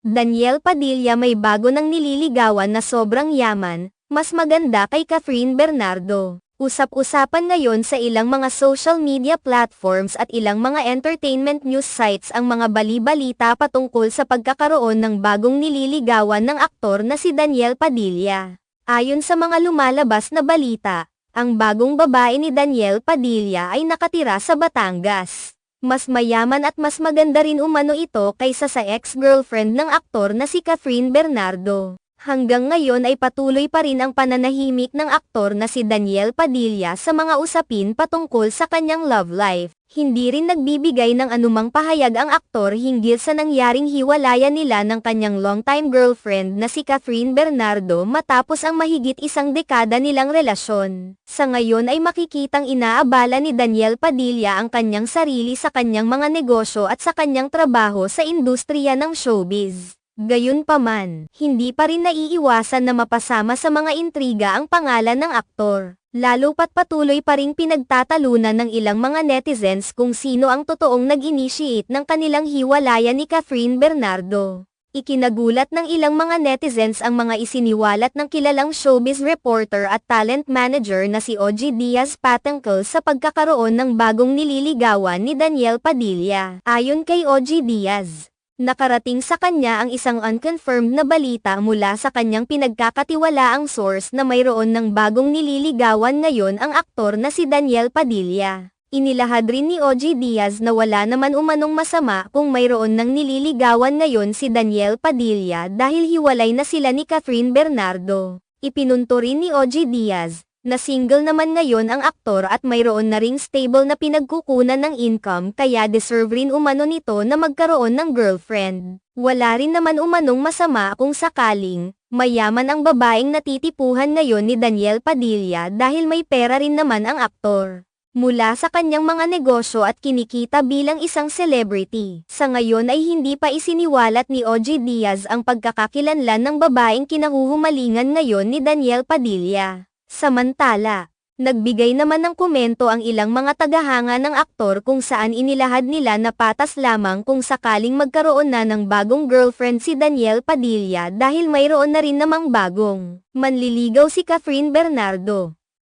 Daniel Padilla may bago ng nililigawan na sobrang yaman, mas maganda kay Catherine Bernardo. Usap-usapan ngayon sa ilang mga social media platforms at ilang mga entertainment news sites ang mga bali-balita patungkol sa pagkakaroon ng bagong nililigawan ng aktor na si Daniel Padilla. Ayon sa mga lumalabas na balita, ang bagong babae ni Daniel Padilla ay nakatira sa Batangas. Mas mayaman at mas maganda rin umano ito kaysa sa ex-girlfriend ng aktor na si Catherine Bernardo. Hanggang ngayon ay patuloy pa rin ang pananahimik ng aktor na si Daniel Padilla sa mga usapin patungkol sa kanyang love life. Hindi rin nagbibigay ng anumang pahayag ang aktor hinggil sa nangyaring hiwalayan nila ng kanyang longtime girlfriend na si Catherine Bernardo matapos ang mahigit isang dekada nilang relasyon. Sa ngayon ay makikitang inaabala ni Daniel Padilla ang kanyang sarili sa kanyang mga negosyo at sa kanyang trabaho sa industriya ng showbiz. Gayunpaman, hindi pa rin naiiwasan na mapasama sa mga intriga ang pangalan ng aktor. Lalo pat patuloy pa ring pinagtatalunan ng ilang mga netizens kung sino ang totoong nag-initiate ng kanilang hiwalayan ni Catherine Bernardo. Ikinagulat ng ilang mga netizens ang mga isiniwalat ng kilalang showbiz reporter at talent manager na si OG Diaz Patangkel sa pagkakaroon ng bagong nililigawan ni Daniel Padilla. Ayon kay OG Diaz, nakarating sa kanya ang isang unconfirmed na balita mula sa kanyang pinagkakatiwalaang source na mayroon ng bagong nililigawan ngayon ang aktor na si Daniel Padilla. Inilahad rin ni OG Diaz na wala naman umanong masama kung mayroon ng nililigawan ngayon si Daniel Padilla dahil hiwalay na sila ni Catherine Bernardo. Ipinunto rin ni OG Diaz na single naman ngayon ang aktor at mayroon na ring stable na pinagkukunan ng income kaya deserve rin umano nito na magkaroon ng girlfriend. Wala rin naman umanong masama kung sakaling mayaman ang babaeng natitipuhan ngayon ni Daniel Padilla dahil may pera rin naman ang aktor. Mula sa kanyang mga negosyo at kinikita bilang isang celebrity. Sa ngayon ay hindi pa isiniwalat ni OG Diaz ang pagkakakilanlan ng babaeng kinahuhumalingan ngayon ni Daniel Padilla. Samantala, nagbigay naman ng komento ang ilang mga tagahanga ng aktor kung saan inilahad nila na patas lamang kung sakaling magkaroon na ng bagong girlfriend si Daniel Padilla dahil mayroon na rin namang bagong manliligaw si Catherine Bernardo.